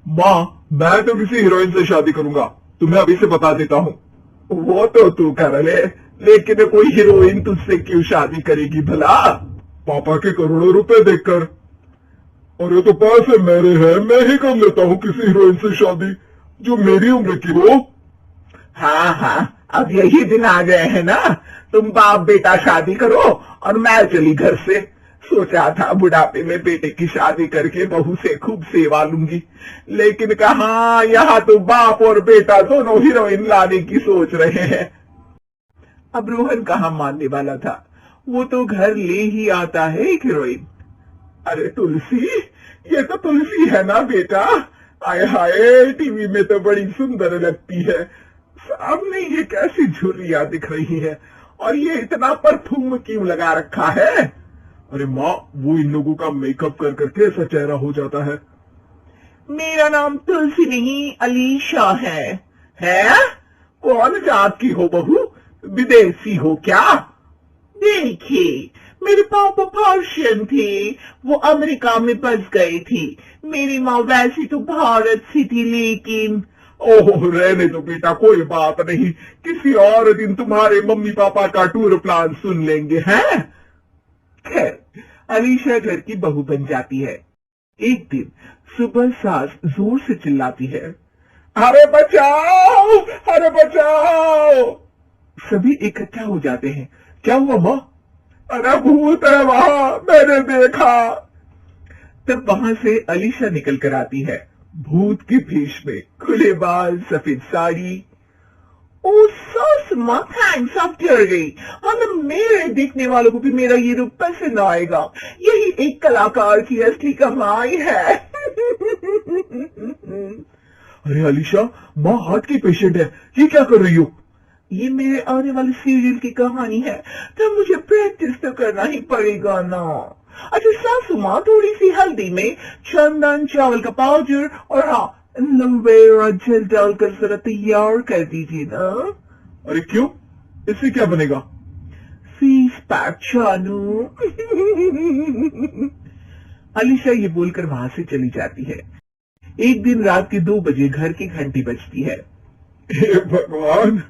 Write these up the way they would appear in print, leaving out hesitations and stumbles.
माँ, मैं तो किसी हीरोइन से शादी करूंगा, तुम्हें अभी से बता देता हूँ। वो तो तू कर ले, लेकिन कोई हीरोइन तुझसे क्यों शादी करेगी भला? पापा के करोड़ों रुपए देखकर। और ये तो पैसे मेरे हैं, मैं ही कर लेता हूँ किसी हीरोइन से शादी जो मेरी उम्र की हो। हाँ हाँ, अब यही दिन आ गए हैं ना, तुम बाप बेटा शादी करो और मैं चली घर से। सोचा था बुढ़ापे में बेटे की शादी करके बहू से खूब सेवा लूंगी, लेकिन कहाँ, यहाँ तो बाप और बेटा दोनों हीरोइन लाने की सोच रहे हैं। अब रोहन कहाँ मानने वाला था, वो तो घर ले ही आता है एक हीरोइन। अरे तुलसी, ये तो तुलसी है ना बेटा? आय हाय, टीवी में तो बड़ी सुंदर लगती है, सामने ये कैसी झुर्रियां दिख रही है, और ये इतना परफ्यूम क्यों लगा रखा है? अरे माँ, वो इन लोगों का मेकअप कर करके ऐसा चेहरा हो जाता है। मेरा नाम तुलसी नहीं अलीशा है। है? कौन जात की हो बहू? विदेशी हो क्या? देखिए, मेरे पापा पर्शियन थे, वो अमेरिका में बस गए थे। मेरी माँ वैसी तो भारत से थी, लेकिन ओह रहने दो बेटा, कोई बात नहीं, किसी और दिन तुम्हारे मम्मी पापा का टूर प्लान सुन लेंगे हैं। खैर, अलीशा घर की बहू बन जाती है। एक दिन सुबह सास जोर से चिल्लाती है, अरे बचाओ, अरे बचाओ। सभी इकट्ठा हो जाते हैं। क्या हुआ माँ? अरे भूत है वहां, मैंने देखा। तब वहां से अलीशा निकल कर आती है, भूत के भेष में, खुले बाल, सफेद साड़ी। ओ सस माँ, थैंक्स, आप डर गई। हाँ, मेरे देखने वालों को भी मेरा ये रूप पसंद आएगा। यही एक कलाकार की असली कमाई है। अरे अलीशा, माँ हार्ट की पेशेंट है, ये क्या कर रही हो? ये मेरे आने वाले सीरियल की कहानी है, तो मुझे प्रैक्टिस तो करना ही पड़ेगा ना। अच्छा सासू माँ, थोड़ी सी हल्दी में चंदन, चावल का पाउडर और हाँ, एलोवेरा जेल डालकर जरा तैयार कर दीजिए ना। अरे क्यों, इससे क्या बनेगा? फीस पैक चालू। अलीशा ये बोलकर वहां से चली जाती है। एक दिन रात के 2 बजे घर की घंटी बजती है। हे भगवान,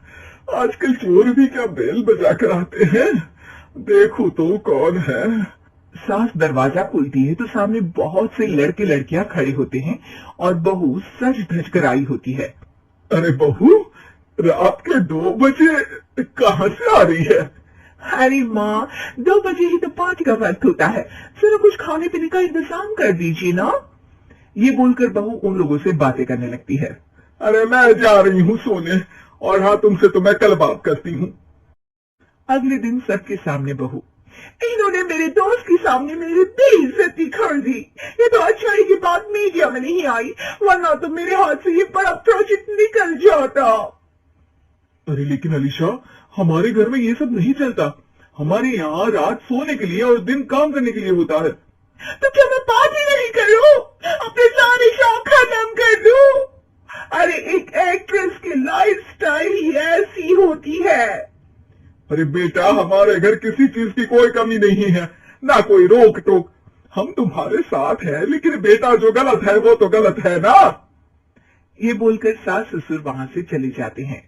आजकल चोर भी क्या बेल बजा कर आते हैं, देखो तो कौन है। सास दरवाजा खोलती है तो सामने बहुत से लड़के लड़कियां खड़े होते हैं और बहू सज धज कर आई होती है। अरे बहू, रात के 2 बजे कहाँ से आ रही है? अरे माँ, 2 बजे ही तो पार्टी का वक्त होता है, जरा कुछ खाने पीने का इंतजाम कर दीजिए ना। ये बोलकर बहू उन लोगों से बातें करने लगती है। अरे मैं जा रही हूँ सोने, और हाँ, तुमसे तो मैं कल बात करती हूँ। अगले दिन सबके सामने बहू, इन्होंने मेरे दोस्त के सामने मेरी बेइज्जती कर दी। ये तो अच्छा है कि बात मीडिया में नहीं आई, वरना तो मेरे हाथ से ये बड़ा प्रोजेक्ट निकल जाता। अरे लेकिन अलीशा, हमारे घर में ये सब नहीं चलता, हमारे यहाँ रात सोने के लिए और दिन काम करने के लिए होता है। तो क्या मैं पार्टी नहीं करूं, अपने सारे शौक खत्म कर दूं? अरे एक एक्ट्रेस की लाइफस्टाइल ही ऐसी होती है। अरे बेटा, हमारे घर किसी चीज की कोई कमी नहीं है, ना कोई रोक टोक, हम तुम्हारे साथ हैं, लेकिन बेटा जो गलत है वो तो गलत है ना। ये बोलकर सास ससुर वहां से चले जाते हैं।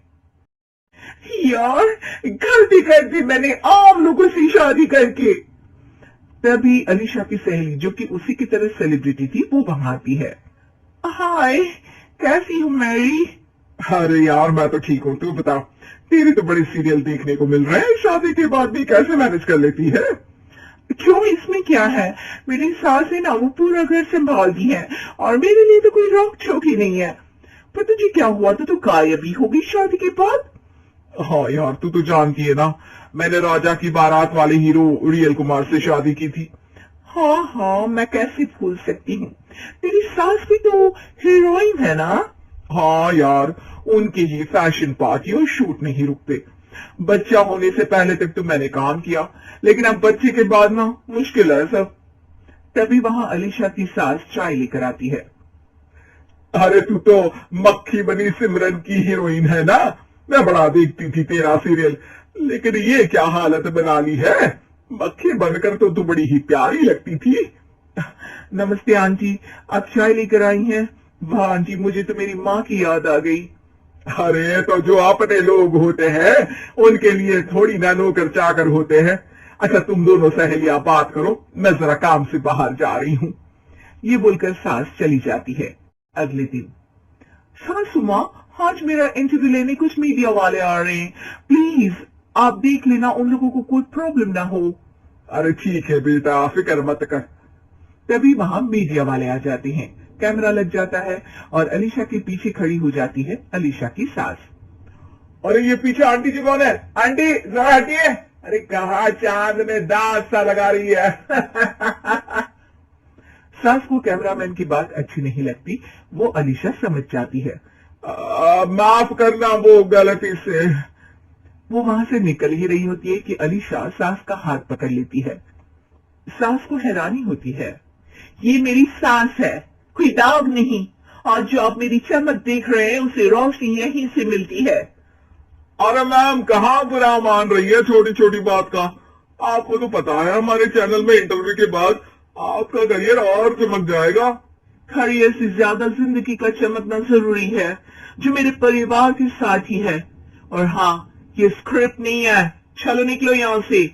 यार, गलती कर दी मैंने आम लोगों से शादी करके। तभी अलीशा की सहेली, जो कि उसी की तरह सेलिब्रिटी थी, वो वहां आती है। हाय, कैसी हूँ मैरी? अरे यार, मैं तो ठीक हूँ, तू बता, तेरी तो बड़ी सीरियल देखने को मिल रहे हैं, शादी के बाद भी कैसे मैनेज कर लेती है? क्यों, इसमें क्या है, मेरी सास है ना, वो पूरा घर संभालती है और मेरे लिए तो कोई रोक टोक ही नहीं है। पर तुझे क्या हुआ था, तो गायब ही होगी शादी के बाद? हाँ यार, तू तो जानती है ना, मैंने राजा की बारात वाले हीरो रियल कुमार से शादी की थी। हाँ हाँ, मैं कैसे भूल सकती हूँ, तेरी सास भी तो हीरोइन है ना। हाँ यार, उनके ये फैशन पार्टी और शूट नहीं रुकते। बच्चा होने से पहले तक तो मैंने काम किया, लेकिन अब बच्चे के बाद ना मुश्किल है सब। तभी वहां अलीशा की सास चाय लेकर आती है। अरे तू तो मक्खी बनी सिमरन की हीरोइन है ना, मैं बड़ा देखती थी तेरा सीरियल, लेकिन ये क्या हालत बना ली है, मक्खी बनकर तो तू बड़ी ही प्यारी लगती थी। नमस्ते आंटी, आप चाय लेकर आई हैं? वाह आंटी, मुझे तो मेरी माँ की याद आ गई। अरे तो जो अपने लोग होते हैं उनके लिए थोड़ी ना नौकर चाकर होते हैं। अच्छा तुम दोनों सहेलियां बात करो, मैं जरा काम से बाहर जा रही हूँ। ये बोलकर सास चली जाती है। अगले दिन, सासू माँ, आज मेरा इंटरव्यू लेने कुछ मीडिया वाले आ रहे हैं, प्लीज आप देख लेना उन लोगों को कोई प्रॉब्लम ना हो। अरे ठीक है बेटा, फिक्र मत कर। तभी वहां मीडिया वाले आ जाते हैं, कैमरा लग जाता है और अलीशा के पीछे खड़ी हो जाती है अलीशा की सास। अरे ये पीछे आंटी जी कौन है? आंटी जरा हटिए। अरे कहा चांद में दांत सा लगा रही है। सास को कैमरामैन की बात अच्छी नहीं लगती, वो अलीशा समझ जाती है। माफ करना वो गलती से। वो वहां से निकल ही रही होती है कि अलीशा सास का हाथ पकड़ लेती है। सास को हैरानी होती है, ये मेरी सास है, कोई दाग नहीं, और जो आप मेरी चमक देख रहे हैं उसे रोशनी यहीं से मिलती है। अरे मैम कहाँ बुरा मान रही है छोटी छोटी बात का? आपको तो पता है हमारे चैनल में इंटरव्यू के बाद आपका करियर और चमक जाएगा। करियर से ज्यादा जिंदगी का चमकना जरूरी है, जो मेरे परिवार के साथ ही है। और हाँ, ये स्क्रिप्ट नहीं है, चलो निकलो यहाँ से।